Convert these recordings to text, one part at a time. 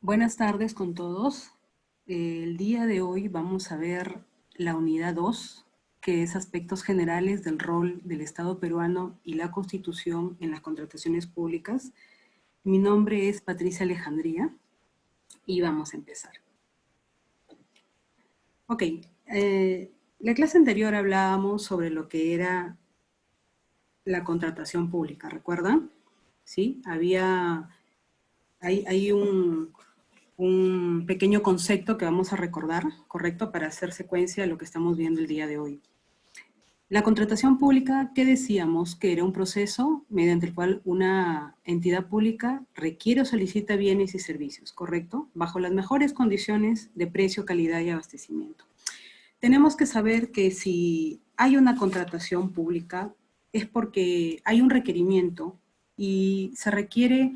Buenas tardes con todos. El día de hoy vamos a ver la unidad 2, que es aspectos generales del rol del Estado peruano y la Constitución en las contrataciones públicas. Mi nombre es Patricia Alejandría y vamos a empezar. Ok, la clase anterior hablábamos sobre lo que era la contratación pública, ¿recuerdan? ¿Sí? Hay un pequeño concepto que vamos a recordar, ¿correcto? Para hacer secuencia de lo que estamos viendo el día de hoy. La contratación pública, ¿qué decíamos? Que era un proceso mediante el cual una entidad pública requiere o solicita bienes y servicios, ¿correcto? Bajo las mejores condiciones de precio, calidad y abastecimiento. Tenemos que saber que si hay una contratación pública es porque hay un requerimiento y se requiere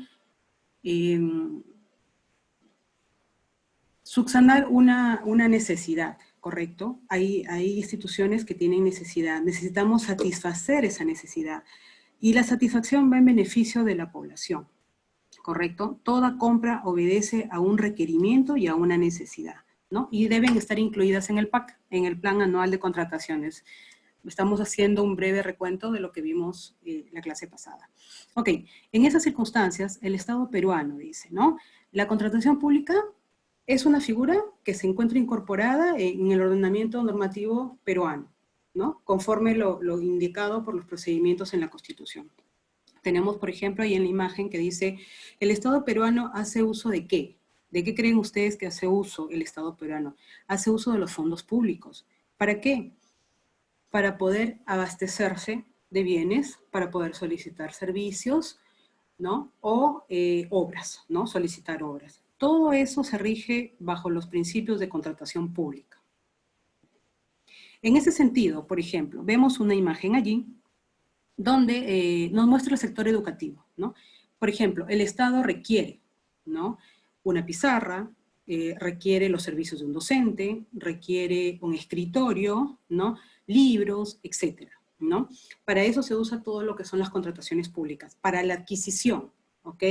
subsanar una necesidad, ¿correcto? Hay instituciones que tienen necesidad, necesitamos satisfacer esa necesidad y la satisfacción va en beneficio de la población, ¿correcto? Toda compra obedece a un requerimiento y a una necesidad, ¿no? Y deben estar incluidas en el PAC, en el Plan Anual de Contrataciones. Estamos haciendo un breve recuento de lo que vimos la clase pasada. Ok, en esas circunstancias, el Estado peruano dice, ¿no? La contratación pública es una figura que se encuentra incorporada en el ordenamiento normativo peruano, ¿no? Conforme lo indicado por los procedimientos en la Constitución. Tenemos, por ejemplo, ahí en la imagen que dice, ¿el Estado peruano hace uso de qué? ¿De qué creen ustedes que hace uso el Estado peruano? Hace uso de los fondos públicos. ¿Para qué? Para poder abastecerse de bienes, para poder solicitar servicios, ¿no? O obras, ¿no? Solicitar obras. Todo eso se rige bajo los principios de contratación pública. En ese sentido, por ejemplo, vemos una imagen allí donde nos muestra el sector educativo, ¿no? Por ejemplo, el Estado requiere, ¿no? Una pizarra, requiere los servicios de un docente, requiere un escritorio, ¿no? Libros, etcétera, ¿no? Para eso se usa todo lo que son las contrataciones públicas, para la adquisición, ¿ok?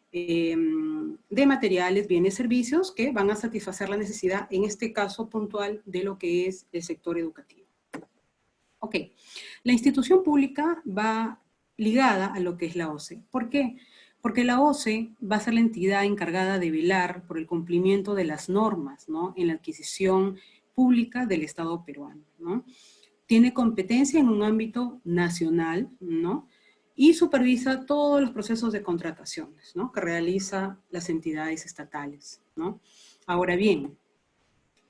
De materiales, bienes, servicios que van a satisfacer la necesidad, en este caso puntual, de lo que es el sector educativo. Ok, la institución pública va ligada a lo que es la OCE. ¿Por qué? Porque la OCE va a ser la entidad encargada de velar por el cumplimiento de las normas, ¿no? En la adquisición pública del Estado peruano, ¿no? Tiene competencia en un ámbito nacional, ¿no? Y supervisa todos los procesos de contrataciones, ¿no? Que realiza las entidades estatales, ¿no? Ahora bien,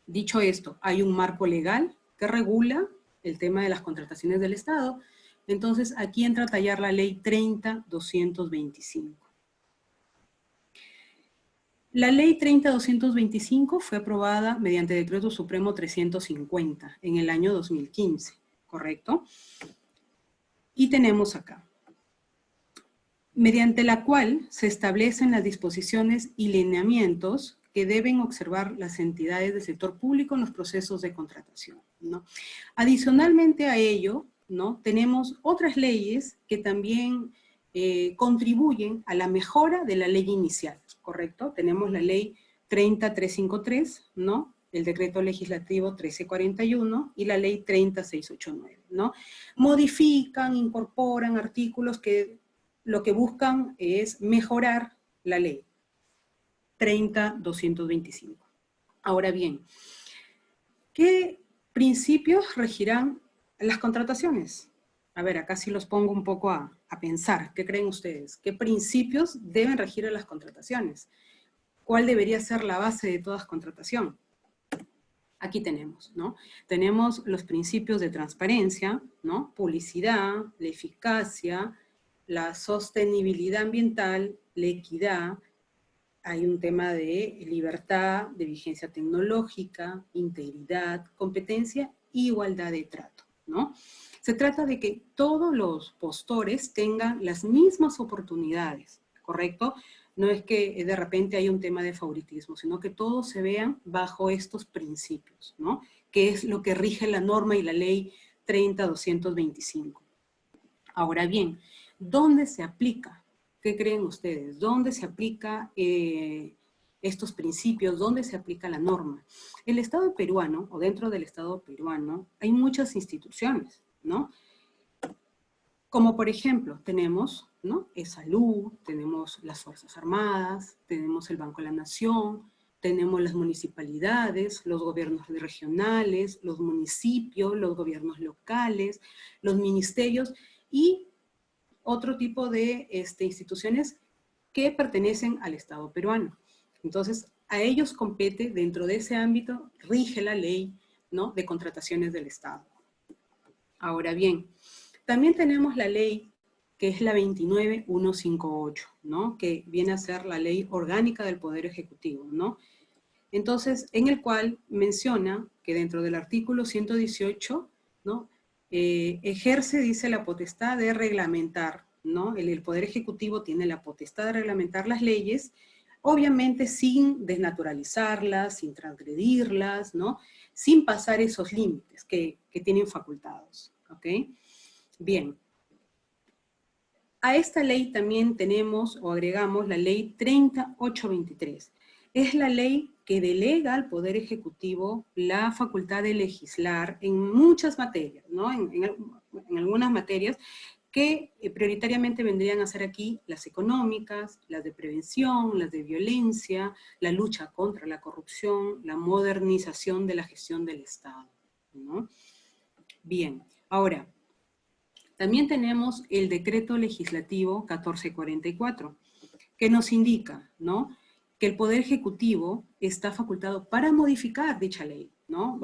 dicho esto, hay un marco legal que regula el tema de las contrataciones del Estado. Entonces, aquí entra a tallar la ley 30.225. La ley 30.225 fue aprobada mediante Decreto Supremo 350 en el año 2015, ¿correcto? Y tenemos acá, mediante la cual se establecen las disposiciones y lineamientos que deben observar las entidades del sector público en los procesos de contratación, ¿no? Adicionalmente a ello, ¿no? Tenemos otras leyes que también contribuyen a la mejora de la ley inicial, ¿correcto? Tenemos la ley 30.353, ¿no? El decreto legislativo 1341 y la ley 30.689, ¿no? Modifican, incorporan artículos que lo que buscan es mejorar la ley 30.225. Ahora bien, ¿qué principios regirán las contrataciones? A ver, acá sí los pongo un poco a pensar. ¿Qué creen ustedes? ¿Qué principios deben regir a las contrataciones? ¿Cuál debería ser la base de toda contratación? Aquí tenemos, ¿no? Tenemos los principios de transparencia, ¿no? Publicidad, la eficacia, la sostenibilidad ambiental, la equidad, hay un tema de libertad, de vigencia tecnológica, integridad, competencia y igualdad de trato, ¿no? Se trata de que todos los postores tengan las mismas oportunidades, ¿correcto? No es que de repente haya un tema de favoritismo, sino que todos se vean bajo estos principios, ¿no? Que es lo que rige la norma y la ley 30.225. Ahora bien, ¿dónde se aplica? ¿Qué creen ustedes? ¿Dónde se aplica estos principios, dónde se aplica la norma. El Estado peruano, o dentro del Estado peruano, hay muchas instituciones, ¿no? Como por ejemplo, tenemos, ¿no?, salud, tenemos las Fuerzas Armadas, tenemos el Banco de la Nación, tenemos las municipalidades, los gobiernos regionales, los municipios, los gobiernos locales, los ministerios y otro tipo de instituciones que pertenecen al Estado peruano. Entonces, a ellos compete, dentro de ese ámbito, rige la ley, ¿no?, de contrataciones del Estado. Ahora bien, también tenemos la ley que es la 29158, ¿no?, que viene a ser la ley orgánica del Poder Ejecutivo, ¿no? Entonces, en el cual menciona que dentro del artículo 118, ¿no?, ejerce, dice, la potestad de reglamentar, ¿no? El Poder Ejecutivo tiene la potestad de reglamentar las leyes, obviamente sin desnaturalizarlas, sin transgredirlas, ¿no?, sin pasar esos límites que tienen facultados, ¿ok? Bien. A esta ley también tenemos o agregamos la ley 30823. Es la ley que delega al Poder Ejecutivo la facultad de legislar en muchas materias, ¿no? En algunas materias que prioritariamente vendrían a ser aquí las económicas, las de prevención, las de violencia, la lucha contra la corrupción, la modernización de la gestión del Estado, ¿no? Bien, ahora, también tenemos el decreto legislativo 1444, que nos indica, ¿no?, que el Poder Ejecutivo está facultado para modificar dicha ley, ¿no?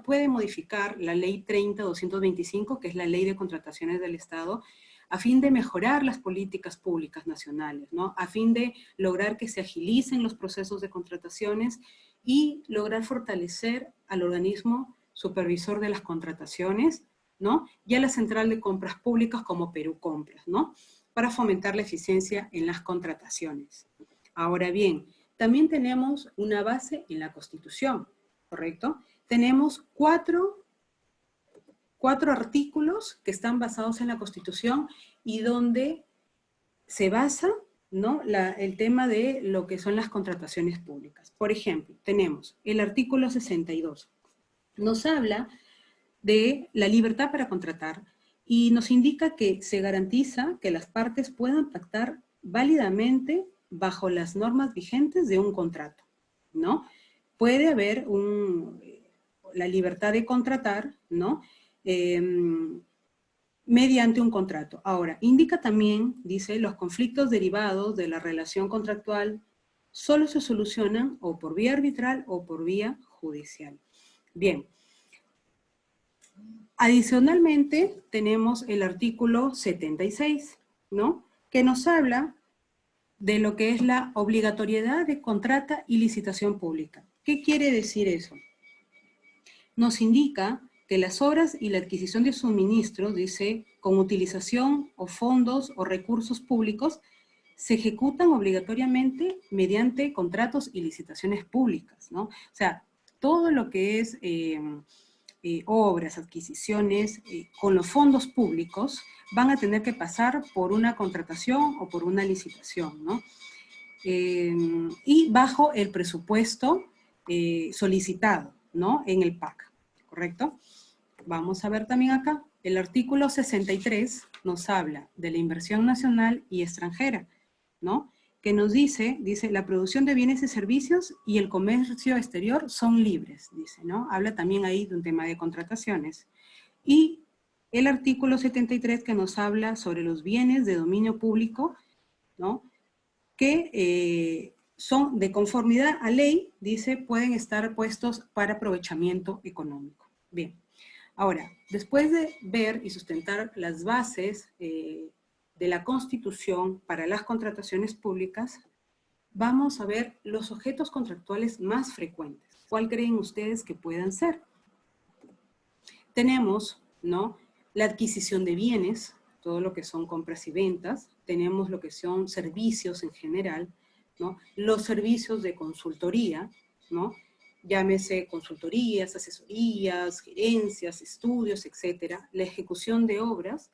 Puede modificar la ley 30.225, que es la ley de contrataciones del Estado, a fin de mejorar las políticas públicas nacionales, ¿no?, a fin de lograr que se agilicen los procesos de contrataciones y lograr fortalecer al organismo supervisor de las contrataciones, ¿no?, y a la Central de Compras Públicas como Perú Compras, ¿no?, para fomentar la eficiencia en las contrataciones. Ahora bien, también tenemos una base en la Constitución, ¿correcto? Tenemos cuatro artículos que están basados en la Constitución y donde se basa, ¿no?, el tema de lo que son las contrataciones públicas. Por ejemplo, tenemos el artículo 62. Nos habla de la libertad para contratar y nos indica que se garantiza que las partes puedan pactar válidamente bajo las normas vigentes de un contrato, ¿no? Puede haber la libertad de contratar, ¿no?, mediante un contrato. Ahora, indica también, dice, los conflictos derivados de la relación contractual solo se solucionan o por vía arbitral o por vía judicial. Bien. Adicionalmente, tenemos el artículo 76, ¿no?, que nos habla de lo que es la obligatoriedad de contrata y licitación pública. ¿Qué quiere decir eso? Nos indica que las obras y la adquisición de suministros, dice, con utilización o fondos o recursos públicos, se ejecutan obligatoriamente mediante contratos y licitaciones públicas, ¿no? O sea, todo lo que es obras, adquisiciones, con los fondos públicos, van a tener que pasar por una contratación o por una licitación, ¿no? Y bajo el presupuesto solicitado, ¿no?, en el PAC, ¿correcto? Vamos a ver también acá, el artículo 63 nos habla de la inversión nacional y extranjera, ¿no?, que nos dice, la producción de bienes y servicios y el comercio exterior son libres, dice, ¿no? Habla también ahí de un tema de contrataciones. Y el artículo 73 que nos habla sobre los bienes de dominio público, ¿no?, que son de conformidad a ley, dice, pueden estar puestos para aprovechamiento económico. Bien, ahora, después de ver y sustentar las bases de la Constitución para las contrataciones públicas, vamos a ver los objetos contractuales más frecuentes. ¿Cuál creen ustedes que puedan ser? Tenemos, ¿no?, la adquisición de bienes, todo lo que son compras y ventas. Tenemos lo que son servicios en general, ¿no?, los servicios de consultoría, ¿no?, llámese consultorías, asesorías, gerencias, estudios, etcétera, la ejecución de obras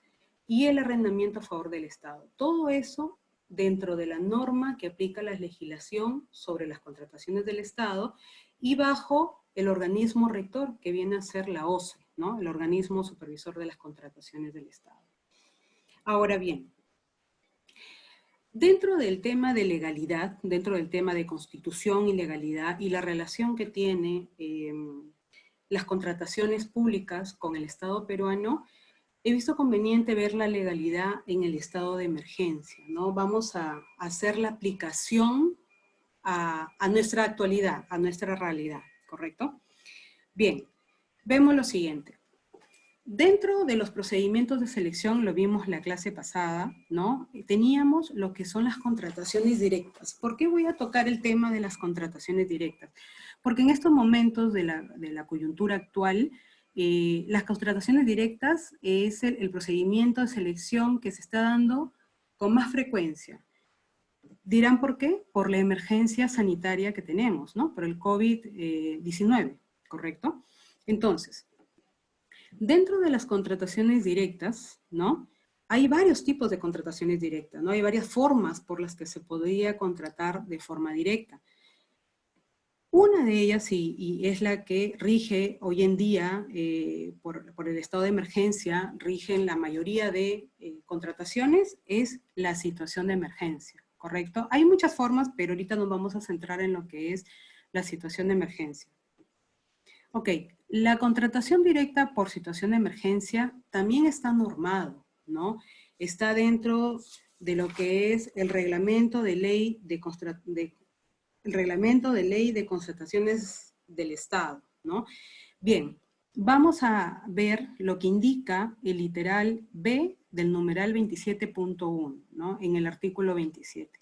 y el arrendamiento a favor del Estado. Todo eso dentro de la norma que aplica la legislación sobre las contrataciones del Estado y bajo el organismo rector que viene a ser la OCE, ¿no? El organismo supervisor de las contrataciones del Estado. Ahora bien, dentro del tema de legalidad, dentro del tema de constitución y legalidad y la relación que tiene las contrataciones públicas con el Estado peruano, he visto conveniente ver la legalidad en el estado de emergencia, ¿no? Vamos a hacer la aplicación a nuestra actualidad, a nuestra realidad, ¿correcto? Bien, vemos lo siguiente. Dentro de los procedimientos de selección, lo vimos la clase pasada, ¿no? Teníamos lo que son las contrataciones directas. ¿Por qué voy a tocar el tema de las contrataciones directas? Porque en estos momentos de la coyuntura actual, las contrataciones directas es el procedimiento de selección que se está dando con más frecuencia. ¿Dirán por qué? Por la emergencia sanitaria que tenemos, ¿no? Por el COVID-19, ¿correcto? Entonces, dentro de las contrataciones directas, ¿no? Hay varios tipos de contrataciones directas, ¿no? Hay varias formas por las que se podría contratar de forma directa. Una de ellas, y es la que rige hoy en día por el estado de emergencia, rigen la mayoría de contrataciones, es la situación de emergencia, ¿correcto? Hay muchas formas, pero ahorita nos vamos a centrar en lo que es la situación de emergencia. Ok, la contratación directa por situación de emergencia también está normado, ¿no? Está dentro de lo que es el reglamento de ley el reglamento de ley de contrataciones del Estado, ¿no? Bien, vamos a ver lo que indica el literal B del numeral 27.1, ¿no? En el artículo 27.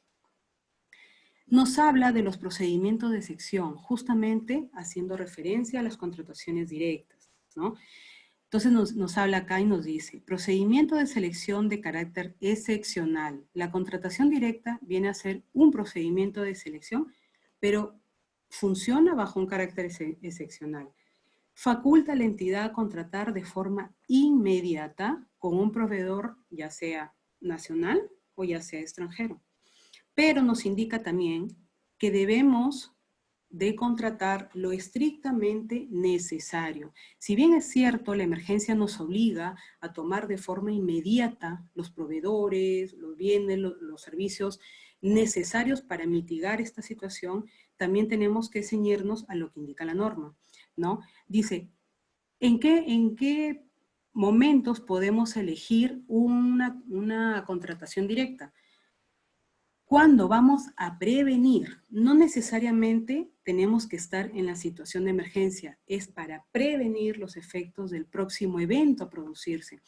Nos habla de los procedimientos de sección, justamente haciendo referencia a las contrataciones directas, ¿no? Entonces nos habla acá y nos dice, procedimiento de selección de carácter excepcional. La contratación directa viene a ser un procedimiento de selección, pero funciona bajo un carácter excepcional. Faculta a la entidad a contratar de forma inmediata con un proveedor, ya sea nacional o ya sea extranjero. Pero nos indica también que debemos de contratar lo estrictamente necesario. Si bien es cierto, la emergencia nos obliga a tomar de forma inmediata los proveedores, los bienes, los servicios necesarios para mitigar esta situación, también tenemos que ceñirnos a lo que indica la norma, ¿no? Dice, ¿en qué momentos podemos elegir una contratación directa? Cuando vamos a prevenir, no necesariamente tenemos que estar en la situación de emergencia, es para prevenir los efectos del próximo evento a producirse.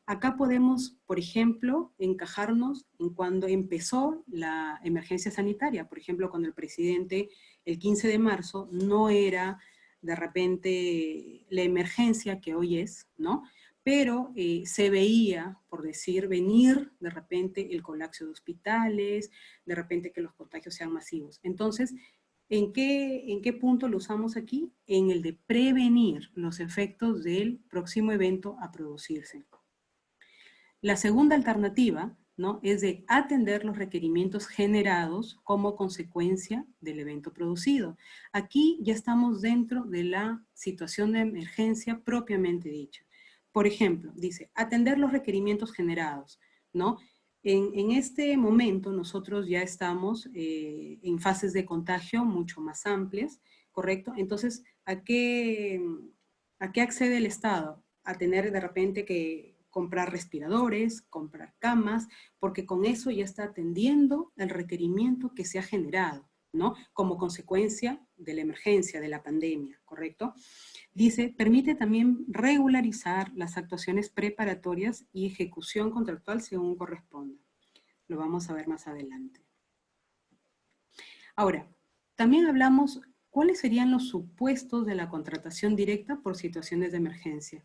Acá podemos, por ejemplo, encajarnos en cuando empezó la emergencia sanitaria, por ejemplo, cuando el presidente, el 15 de marzo, no era de repente la emergencia que hoy es, ¿no? Pero se veía, por decir, venir de repente el colapso de hospitales, de repente que los contagios sean masivos. Entonces, ¿en qué punto lo usamos aquí? En el de prevenir los efectos del próximo evento a producirse. La segunda alternativa, ¿no?, es de atender los requerimientos generados como consecuencia del evento producido. Aquí ya estamos dentro de la situación de emergencia propiamente dicha. Por ejemplo, dice, atender los requerimientos generados, ¿no? En este momento nosotros ya estamos en fases de contagio mucho más amplias, ¿correcto? Entonces, ¿a qué accede el Estado? A tener de repente que comprar respiradores, comprar camas, porque con eso ya está atendiendo el requerimiento que se ha generado, ¿no? Como consecuencia de la emergencia, de la pandemia, ¿correcto? Dice, permite también regularizar las actuaciones preparatorias y ejecución contractual según corresponda. Lo vamos a ver más adelante. Ahora, también hablamos cuáles serían los supuestos de la contratación directa por situaciones de emergencia.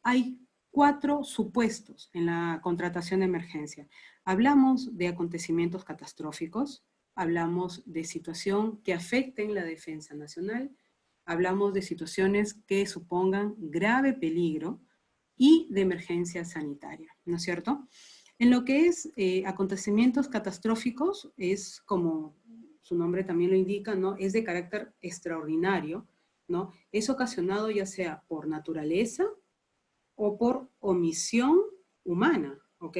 Hay 4 supuestos en la contratación de emergencia. Hablamos de acontecimientos catastróficos, hablamos de situación que afecten la defensa nacional, hablamos de situaciones que supongan grave peligro y de emergencia sanitaria, ¿no es cierto? En lo que es acontecimientos catastróficos, es como su nombre también lo indica, ¿no? Es de carácter extraordinario, ¿no? Es ocasionado ya sea por naturaleza o por omisión humana, ¿ok?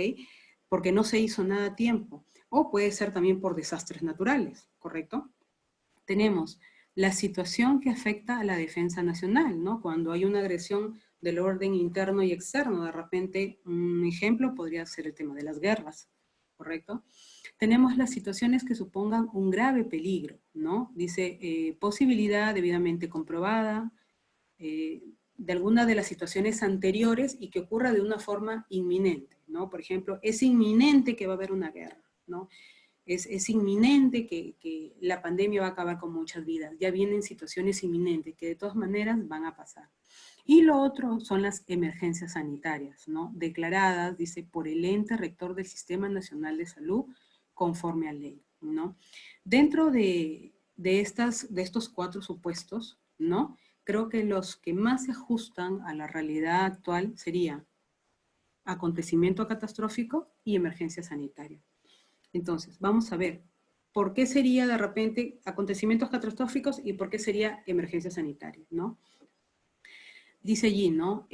Porque no se hizo nada a tiempo. O puede ser también por desastres naturales, ¿correcto? Tenemos la situación que afecta a la defensa nacional, ¿no? Cuando hay una agresión del orden interno y externo, de repente un ejemplo podría ser el tema de las guerras, ¿correcto? Tenemos las situaciones que supongan un grave peligro, ¿no? Dice, posibilidad debidamente comprobada, de alguna de las situaciones anteriores y que ocurra de una forma inminente, ¿no? Por ejemplo, es inminente que va a haber una guerra, ¿no? Es inminente que la pandemia va a acabar con muchas vidas. Ya vienen situaciones inminentes que de todas maneras van a pasar. Y lo otro son las emergencias sanitarias, ¿no? Declaradas, dice, por el ente rector del Sistema Nacional de Salud, conforme a ley, ¿no? Dentro de estos 4 supuestos, ¿no? Creo que los que más se ajustan a la realidad actual serían acontecimiento catastrófico y emergencia sanitaria. Entonces, vamos a ver, ¿por qué sería de repente acontecimientos catastróficos y por qué sería emergencia sanitaria, ¿no? Dice allí, ¿no?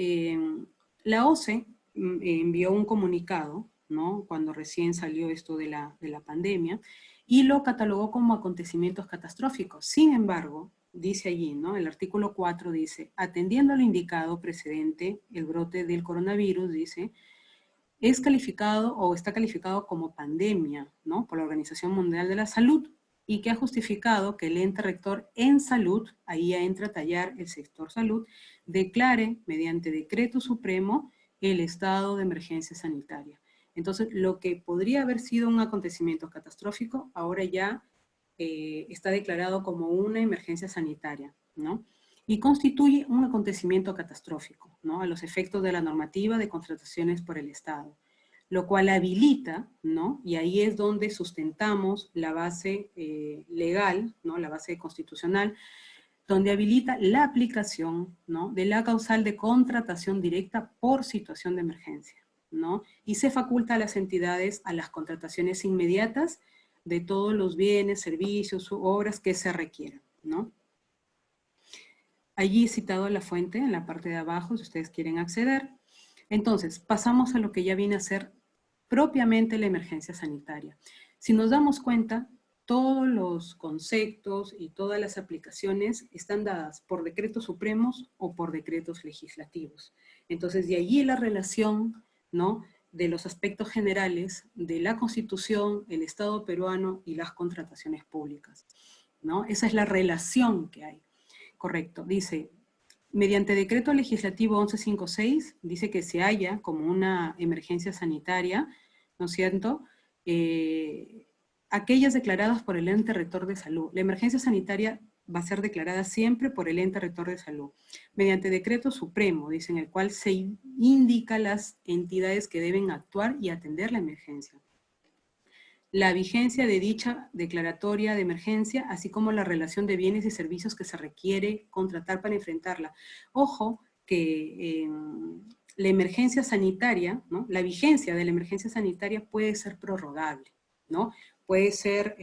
La OCE envió un comunicado, ¿no? Cuando recién salió esto de la pandemia, y lo catalogó como acontecimientos catastróficos. Sin embargo, dice allí, ¿no? El artículo 4 dice, atendiendo al indicado precedente, el brote del coronavirus, dice, es calificado o está calificado como pandemia, ¿no? Por la Organización Mundial de la Salud, y que ha justificado que el ente rector en salud, ahí ya entra a tallar el sector salud, declare mediante decreto supremo el estado de emergencia sanitaria. Entonces, lo que podría haber sido un acontecimiento catastrófico, ahora ya está declarado como una emergencia sanitaria, ¿no? Y constituye un acontecimiento catastrófico, ¿no? A los efectos de la normativa de contrataciones por el Estado, lo cual habilita, ¿no? Y ahí es donde sustentamos la base legal, ¿no? La base constitucional, donde habilita la aplicación, ¿no? De la causal de contratación directa por situación de emergencia, ¿no? Y se faculta a las entidades a las contrataciones inmediatas de todos los bienes, servicios u obras que se requieran, ¿no? Allí he citado la fuente en la parte de abajo, si ustedes quieren acceder. Entonces, pasamos a lo que ya viene a ser propiamente la emergencia sanitaria. Si nos damos cuenta, todos los conceptos y todas las aplicaciones están dadas por decretos supremos o por decretos legislativos. Entonces, de allí la relación, ¿no?, de los aspectos generales de la Constitución, el Estado peruano y las contrataciones públicas, ¿no? Esa es la relación que hay. Correcto. Dice, mediante decreto legislativo 1156, dice que se halla como una emergencia sanitaria, ¿no es cierto?, aquellas declaradas por el ente rector de salud. La emergencia sanitaria va a ser declarada siempre por el ente rector de salud, mediante decreto supremo, dice, en el cual se indica las entidades que deben actuar y atender la emergencia, la vigencia de dicha declaratoria de emergencia, así como la relación de bienes y servicios que se requiere contratar para enfrentarla. Ojo que la emergencia sanitaria, ¿no?, la vigencia de la emergencia sanitaria puede ser prorrogable, ¿no? Puede ser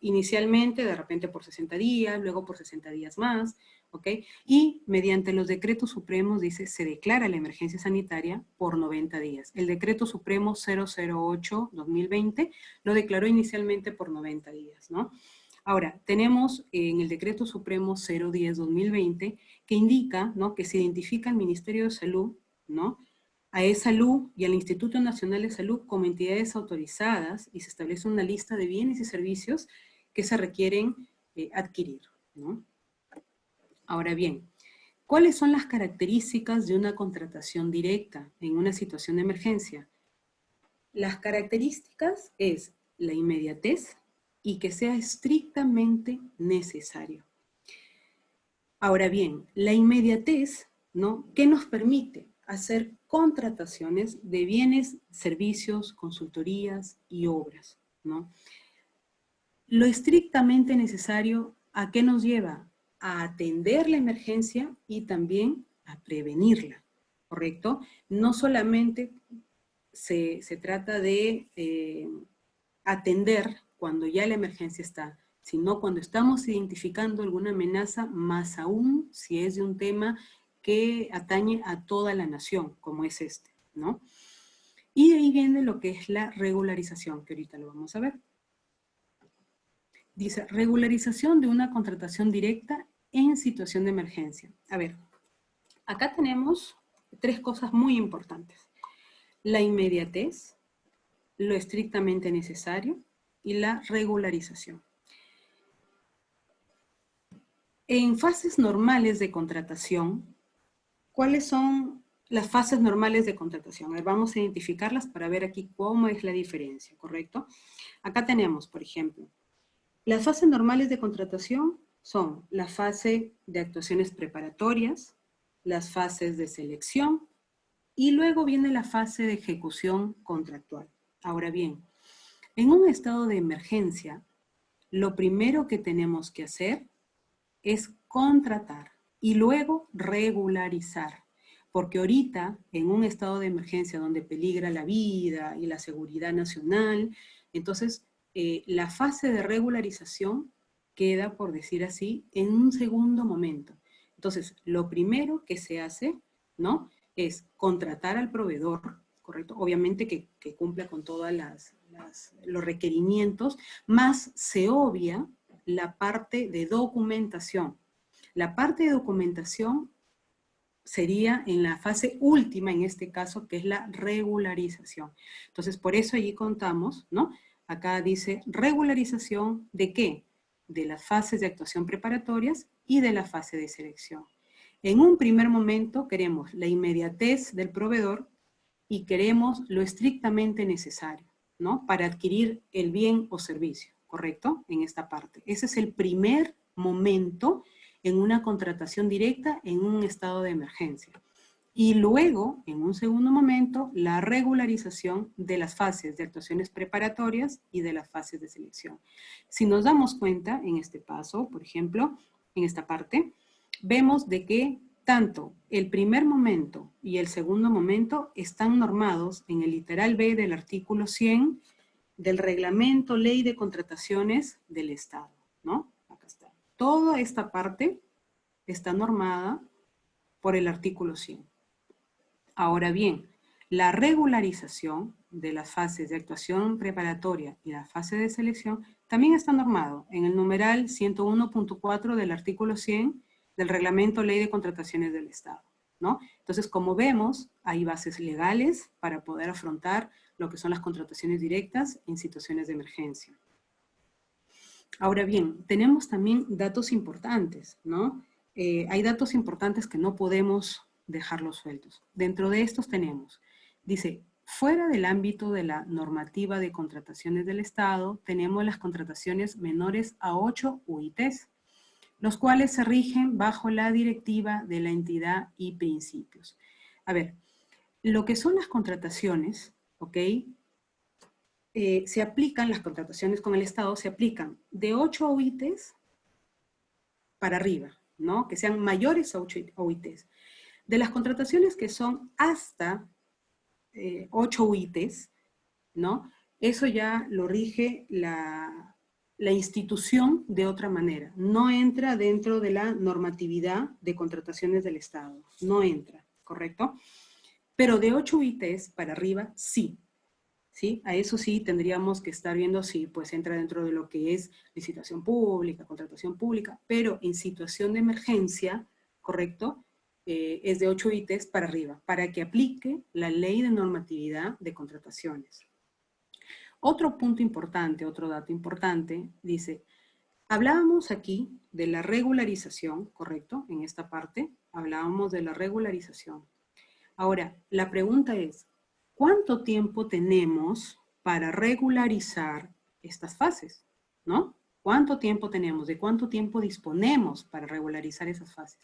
inicialmente, de repente por 60 días, luego por 60 días más, ¿ok? Y mediante los decretos supremos, dice, se declara la emergencia sanitaria por 90 días. El decreto supremo 008-2020 lo declaró inicialmente por 90 días, ¿no? Ahora, tenemos en el decreto supremo 010-2020 que indica, ¿no?, que se identifica al Ministerio de Salud, ¿no?, a E-Salud y al Instituto Nacional de Salud como entidades autorizadas y se establece una lista de bienes y servicios que se requieren adquirir, ¿no? Ahora bien, ¿cuáles son las características de una contratación directa en una situación de emergencia? Las características es la inmediatez y que sea estrictamente necesario. Ahora bien, la inmediatez, ¿no?, ¿qué nos permite? Hacer contrataciones de bienes, servicios, consultorías y obras, ¿no? Lo estrictamente necesario, ¿a qué nos lleva? A atender la emergencia y también a prevenirla, ¿correcto? No solamente se trata de atender cuando ya la emergencia está, sino cuando estamos identificando alguna amenaza, más aún si es de un tema que atañe a toda la nación, como es este, ¿no? Y de ahí viene lo que es la regularización, que ahorita lo vamos a ver. Dice, regularización de una contratación directa en situación de emergencia. A ver, acá tenemos tres cosas muy importantes. La inmediatez, lo estrictamente necesario y la regularización. En fases normales de contratación, ¿cuáles son las fases normales de contratación? A ver, vamos a identificarlas para ver aquí cómo es la diferencia, ¿correcto? Acá tenemos, por ejemplo, las fases normales de contratación son la fase de actuaciones preparatorias, las fases de selección y luego viene la fase de ejecución contractual. Ahora bien, en un estado de emergencia, lo primero que tenemos que hacer es contratar y luego regularizar. Porque ahorita, en un estado de emergencia donde peligra la vida y la seguridad nacional, entonces la fase de regularización queda, por decir así, en un segundo momento. Entonces, lo primero que se hace, ¿no?, es contratar al proveedor, ¿correcto? Obviamente que cumpla con todos los requerimientos, más se obvia la parte de documentación. La parte de documentación sería en la fase última, en este caso, que es la regularización. Entonces, por eso allí contamos, ¿no? Acá dice regularización ¿de qué? De las fases de actuación preparatorias y de la fase de selección. En un primer momento queremos la inmediatez del proveedor y queremos lo estrictamente necesario, ¿no? Para adquirir el bien o servicio, ¿correcto? En esta parte. Ese es el primer momento en una contratación directa en un estado de emergencia. Y luego, en un segundo momento, la regularización de las fases de actuaciones preparatorias y de las fases de selección. Si nos damos cuenta en este paso, por ejemplo, en esta parte, vemos de que tanto el primer momento y el segundo momento están normados en el literal B del artículo 100 del Reglamento Ley de Contrataciones del Estado, ¿no? Acá está. Toda esta parte está normada por el artículo 100. Ahora bien, la regularización de las fases de actuación preparatoria y la fase de selección también está normado en el numeral 101.4 del artículo 100 del Reglamento Ley de Contrataciones del Estado, ¿no? Entonces, como vemos, hay bases legales para poder afrontar lo que son las contrataciones directas en situaciones de emergencia. Ahora bien, tenemos también datos importantes, ¿no? Hay datos importantes que no podemos dejarlos sueltos. Dentro de estos tenemos, dice, fuera del ámbito de la normativa de contrataciones del Estado, tenemos las contrataciones menores a 8 UITs, los cuales se rigen bajo la directiva de la entidad y principios. A ver, lo que son las contrataciones, ¿ok? Se aplican, las contrataciones con el Estado se aplican de 8 OITs para arriba, ¿no? Que sean mayores a 8 OITs. De las contrataciones que son hasta 8 OITs, ¿no? Eso ya lo rige la institución de otra manera. No entra dentro de la normatividad de contrataciones del Estado. No entra, ¿correcto? Pero de 8 OITs para arriba, sí. ¿Sí? A eso sí tendríamos que estar viendo si pues entra dentro de lo que es licitación pública, contratación pública, pero en situación de emergencia, ¿correcto? Es de 8 ITs para arriba, para que aplique la ley de normatividad de contrataciones. Otro punto importante, otro dato importante, dice, hablábamos aquí de la regularización, ¿correcto? En esta parte hablábamos de la regularización. Ahora, la pregunta es, ¿cuánto tiempo tenemos para regularizar estas fases? ¿No? ¿Cuánto tiempo tenemos? ¿De cuánto tiempo disponemos para regularizar esas fases?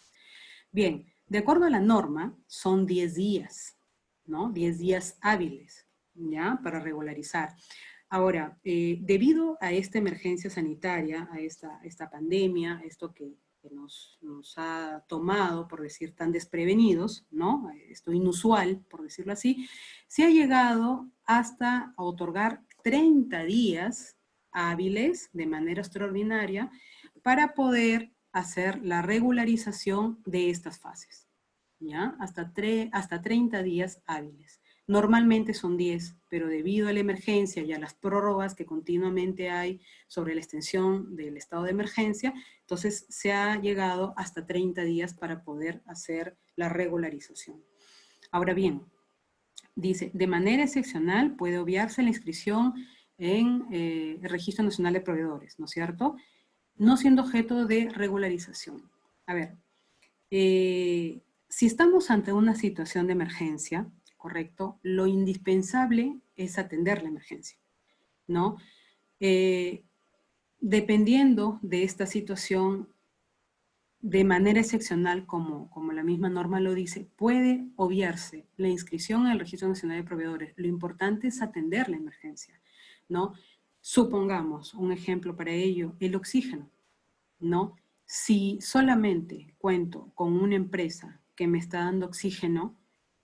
Bien, de acuerdo a la norma, son 10 días, ¿no? 10 días hábiles, ¿ya? Para regularizar. Ahora, debido a esta emergencia sanitaria, a esta pandemia, esto que que nos ha tomado, por decir, tan desprevenidos, ¿no? Esto inusual, por decirlo así, se ha llegado hasta a otorgar 30 días hábiles de manera extraordinaria para poder hacer la regularización de estas fases, ¿ya? Hasta 30 días hábiles. Normalmente son 10, pero debido a la emergencia y a las prórrogas que continuamente hay sobre la extensión del estado de emergencia, entonces se ha llegado hasta 30 días para poder hacer la regularización. Ahora bien, dice, de manera excepcional puede obviarse la inscripción en el Registro Nacional de Proveedores, ¿no es cierto? No siendo objeto de regularización. A ver, si estamos ante una situación de emergencia, ¿correcto? Lo indispensable es atender la emergencia, ¿no? Dependiendo de esta situación, de manera excepcional, como la misma norma lo dice, puede obviarse la inscripción en el Registro Nacional de Proveedores. Lo importante es atender la emergencia, ¿no? Supongamos, un ejemplo para ello, el oxígeno, ¿no? Si solamente cuento con una empresa que me está dando oxígeno,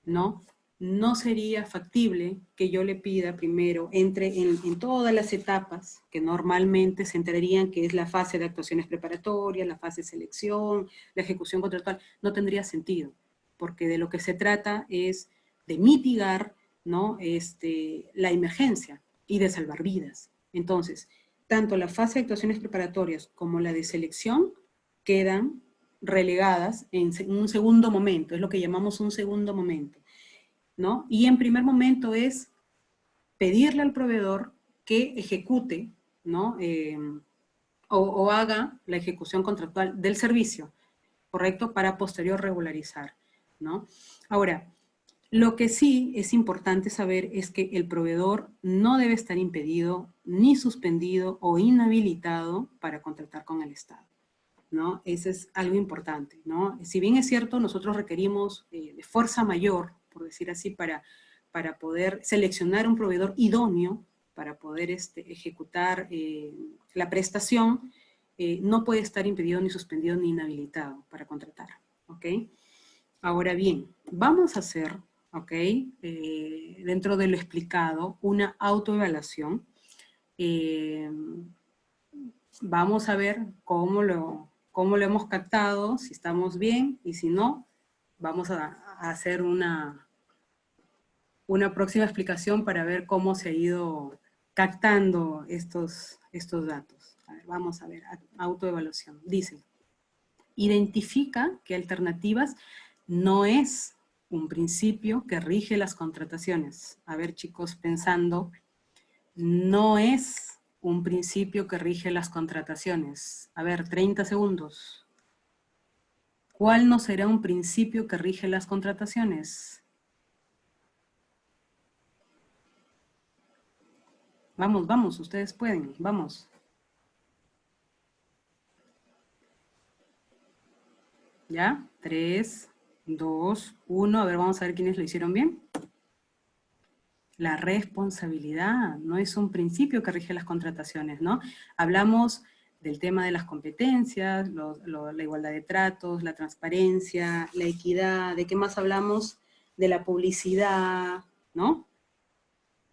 ¿no? No sería factible que yo le pida primero, entre en todas las etapas que normalmente se entenderían que es la fase de actuaciones preparatorias, la fase de selección, la ejecución contractual, no tendría sentido, porque de lo que se trata es de mitigar, ¿no? La emergencia y de salvar vidas. Entonces, tanto la fase de actuaciones preparatorias como la de selección quedan relegadas en un segundo momento, es lo que llamamos un segundo momento, ¿no? Y en primer momento es pedirle al proveedor que ejecute, ¿no? O haga la ejecución contractual del servicio, ¿correcto? Para posterior regularizar, ¿no? Ahora, lo que sí es importante saber es que el proveedor no debe estar impedido, ni suspendido o inhabilitado para contratar con el Estado, ¿no? Eso es algo importante, ¿no? Si bien es cierto, nosotros requerimos de fuerza mayor, por decir así, para poder seleccionar un proveedor idóneo, para poder ejecutar la prestación, no puede estar impedido, ni suspendido, ni inhabilitado para contratar, ¿ok? Ahora bien, vamos a hacer, ¿ok? Dentro de lo explicado, una autoevaluación. Vamos a ver cómo lo hemos captado, si estamos bien, y si no, vamos a hacer una próxima explicación para ver cómo se ha ido captando estos datos. A ver, vamos a ver, autoevaluación. Dice, identifica que alternativas no es un principio que rige las contrataciones. A ver, chicos, pensando, no es un principio que rige las contrataciones. A ver, 30 segundos. ¿Cuál no será un principio que rige las contrataciones? Vamos, vamos, ustedes pueden, vamos. ¿Ya? 3, 2, 1. A ver, vamos a ver quiénes lo hicieron bien. La responsabilidad no es un principio que rige las contrataciones, ¿no? Hablamos del tema de las competencias, la igualdad de tratos, la transparencia, la equidad. ¿De qué más hablamos? De la publicidad, ¿no?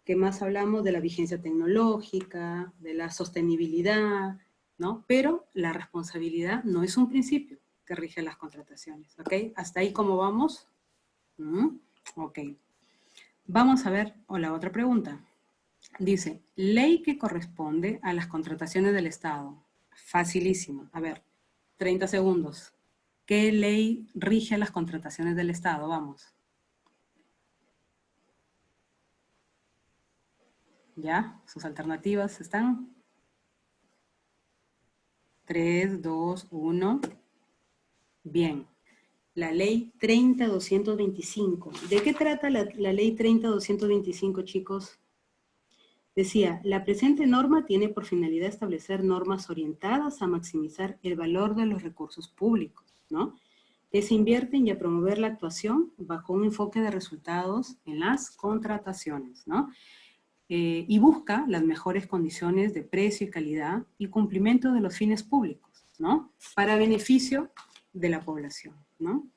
¿Qué más hablamos? De la vigencia tecnológica, de la sostenibilidad, ¿no? Pero la responsabilidad no es un principio que rige las contrataciones, ¿ok? ¿Hasta ahí cómo vamos? Ok. Vamos a ver la otra pregunta. Dice, ley que corresponde a las contrataciones del Estado. Facilísimo. A ver, 30 segundos. ¿Qué ley rige las contrataciones del Estado? Vamos. ¿Ya? ¿Sus alternativas están? 3, 2, 1. Bien. La ley 30.225. ¿De qué trata la ley 30.225, chicos? Decía, la presente norma tiene por finalidad establecer normas orientadas a maximizar el valor de los recursos públicos, ¿no? Que se invierten y a promover la actuación bajo un enfoque de resultados en las contrataciones, ¿no? Y busca las mejores condiciones de precio y calidad y cumplimiento de los fines públicos, ¿no? para beneficio de la población, ¿no?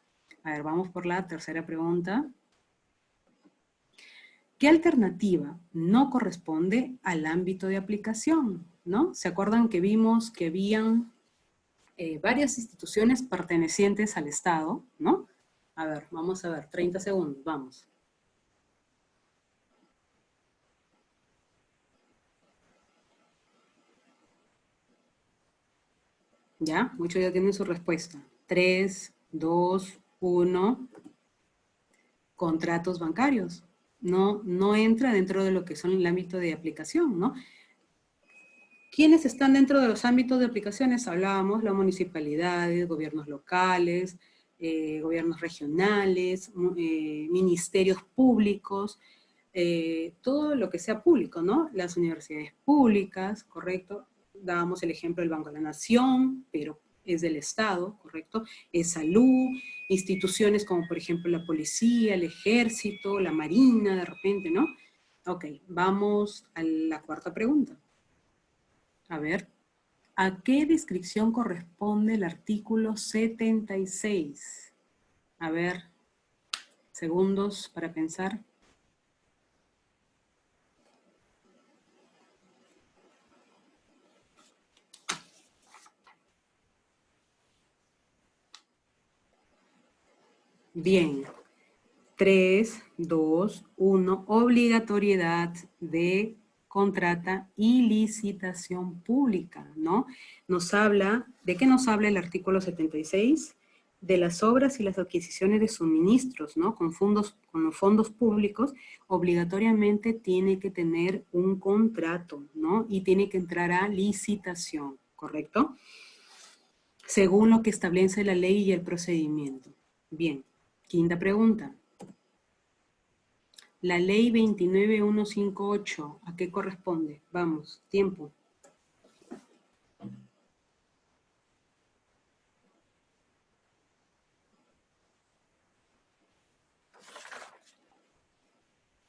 A ver, vamos por la tercera pregunta. ¿Qué alternativa no corresponde al ámbito de aplicación? ¿No? ¿Se acuerdan que vimos que habían varias instituciones pertenecientes al Estado, ¿no? A ver, vamos a ver, 30 segundos, vamos. ¿Ya? Muchos ya tienen su respuesta. 3, 2, 1. Contratos bancarios. No entra dentro de lo que son el ámbito de aplicación, ¿no? ¿Quiénes están dentro de los ámbitos de aplicaciones? Hablábamos, las municipalidades, gobiernos locales, gobiernos regionales, ministerios públicos, todo lo que sea público, ¿no? Las universidades públicas, ¿correcto? Dábamos el ejemplo del Banco de la Nación, pero es del Estado, ¿correcto? Es salud, instituciones como por ejemplo la policía, el ejército, la marina, de repente, ¿no? Ok, vamos a la cuarta pregunta. A ver, ¿a qué descripción corresponde el artículo 76? A ver, segundos para pensar. Bien, 3, 2, 1, obligatoriedad de contrata y licitación pública, ¿no? Nos habla, ¿de qué nos habla el artículo 76? De las obras y las adquisiciones de suministros, ¿no? Con los fondos públicos, obligatoriamente tiene que tener un contrato, ¿no? Y tiene que entrar a licitación, ¿correcto? Según lo que establece la ley y el procedimiento. Bien, quinta pregunta. La ley 29158, ¿a qué corresponde? Vamos, tiempo.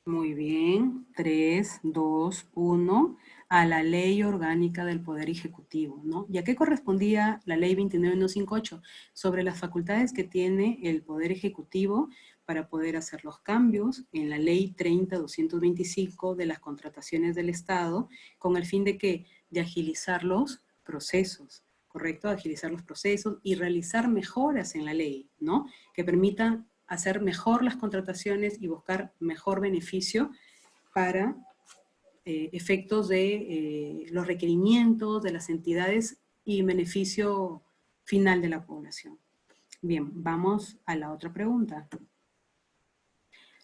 Muy bien, 3, 2, 1, a la Ley Orgánica del Poder Ejecutivo, ¿no? ¿Y a qué correspondía la Ley 29158? Sobre las facultades que tiene el Poder Ejecutivo para poder hacer los cambios en la Ley 30.225 de las contrataciones del Estado, con el fin de que de agilizar los procesos, ¿correcto? Agilizar los procesos y realizar mejoras en la ley, ¿no? Que permitan hacer mejor las contrataciones y buscar mejor beneficio para efectos de los requerimientos de las entidades y beneficio final de la población. Bien, vamos a la otra pregunta.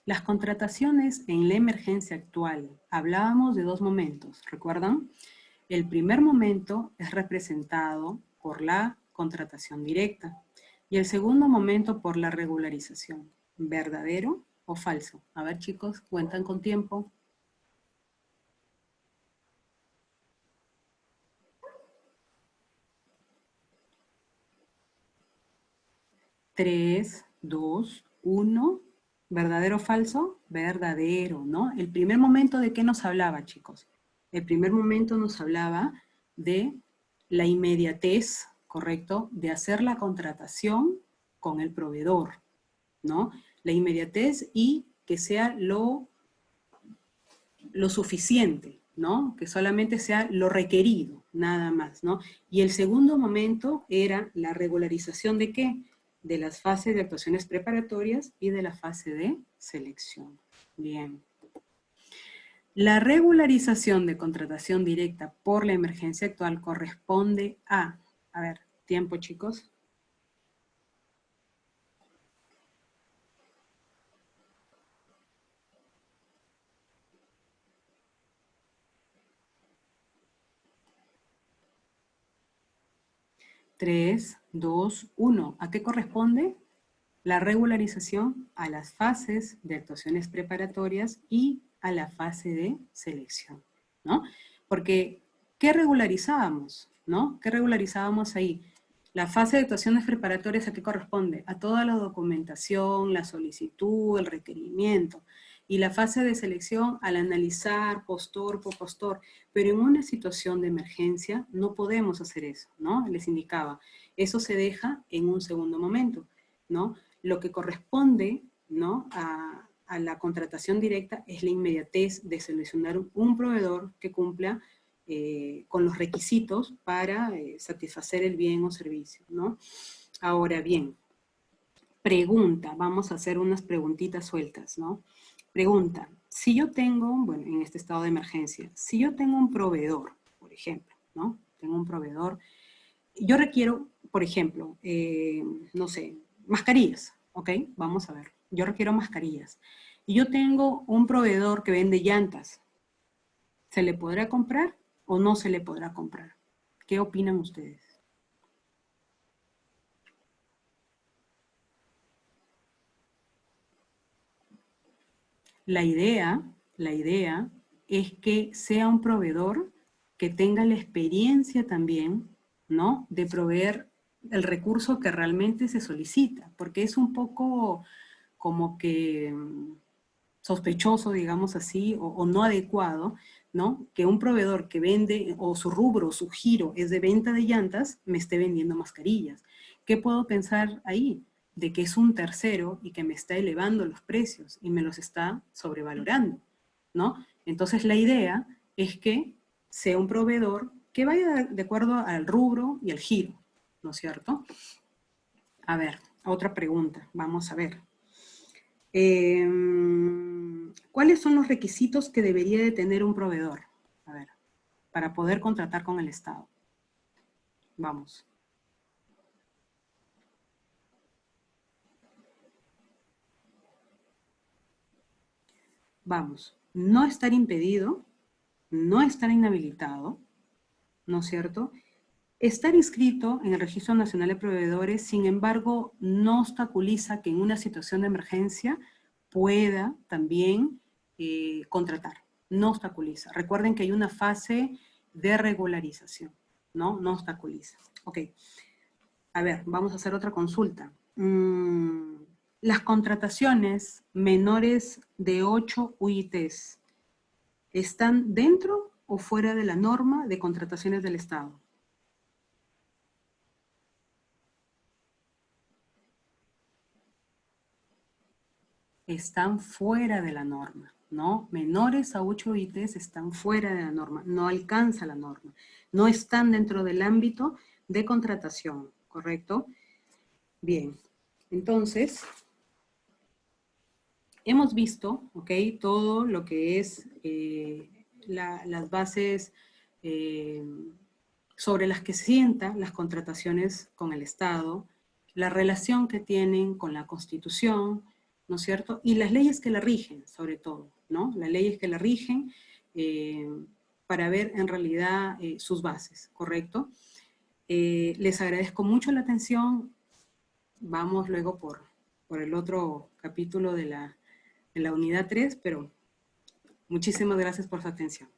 Las contrataciones en la emergencia actual, hablábamos de dos momentos, ¿recuerdan? El primer momento es representado por la contratación directa y el segundo momento por la regularización. ¿Verdadero o falso? A ver, chicos, cuentan con tiempo. 3, 2, 1. ¿Verdadero o falso? Verdadero, ¿no? El primer momento, ¿de qué nos hablaba, chicos? El primer momento nos hablaba de la inmediatez, ¿correcto? De hacer la contratación con el proveedor, ¿no? La inmediatez y que sea lo suficiente, ¿no? Que solamente sea lo requerido, nada más, ¿no? Y el segundo momento era la regularización ¿de qué? De las fases de actuaciones preparatorias y de la fase de selección. Bien. La regularización de contratación directa por la emergencia actual corresponde a ver, tiempo, chicos. Tres, dos, uno. ¿A qué corresponde? La regularización a las fases de actuaciones preparatorias y a la fase de selección, ¿no? Porque, ¿qué regularizábamos, no? ¿Qué regularizábamos ahí? La fase de actuaciones preparatorias, ¿a qué corresponde? A toda la documentación, la solicitud, el requerimiento. Y la fase de selección al analizar postor por postor. Pero en una situación de emergencia no podemos hacer eso, ¿no? Les indicaba, Eso se deja en un segundo momento, ¿no? Lo que corresponde, ¿no?, a la contratación directa es la inmediatez de seleccionar un proveedor que cumpla con los requisitos para satisfacer el bien o servicio, ¿no? Ahora bien, pregunta, vamos a hacer unas preguntitas sueltas, ¿no? Pregunta, si yo tengo, bueno, en este estado de emergencia, si yo tengo un proveedor, por ejemplo, ¿no? Tengo un proveedor, yo requiero, por ejemplo, no sé, mascarillas, ¿ok? Vamos a ver, yo requiero mascarillas. Y yo tengo un proveedor que vende llantas. ¿Se le podrá comprar o no se le podrá comprar? ¿Qué opinan ustedes? La idea es que sea un proveedor que tenga la experiencia también, ¿no?, de proveer el recurso que realmente se solicita, porque es un poco como que sospechoso, digamos así, o no adecuado, ¿no?, que un proveedor que vende, o su rubro, su giro es de venta de llantas, me esté vendiendo mascarillas. ¿Qué puedo pensar ahí? De que es un tercero y que me está elevando los precios y me los está sobrevalorando, ¿no? Entonces la idea es que sea un proveedor que vaya de acuerdo al rubro y al giro, ¿no es cierto? A ver, otra pregunta, vamos a ver. ¿Cuáles son los requisitos que debería de tener un proveedor? A ver, para poder contratar con el Estado. Vamos. Vamos. No estar impedido, no estar inhabilitado, ¿no es cierto? Estar inscrito en el Registro Nacional de Proveedores, sin embargo, no obstaculiza que en una situación de emergencia pueda también contratar. No obstaculiza. Recuerden que hay una fase de regularización, ¿no? No obstaculiza. Ok. A ver, vamos a hacer otra consulta. Las contrataciones menores de 8 UITs, ¿están dentro o fuera de la norma de contrataciones del Estado? Están fuera de la norma, ¿no? Menores a 8 UITs están fuera de la norma, no alcanza la norma, no están dentro del ámbito de contratación, ¿correcto? Bien, entonces, hemos visto, ¿ok?, todo lo que es las bases sobre las que se sientan las contrataciones con el Estado, la relación que tienen con la Constitución, ¿no es cierto? Y las leyes que la rigen, sobre todo, ¿no? Las leyes que la rigen para ver en realidad sus bases, ¿correcto? Les agradezco mucho la atención. Vamos luego por el otro capítulo de la unidad 3, pero muchísimas gracias por su atención.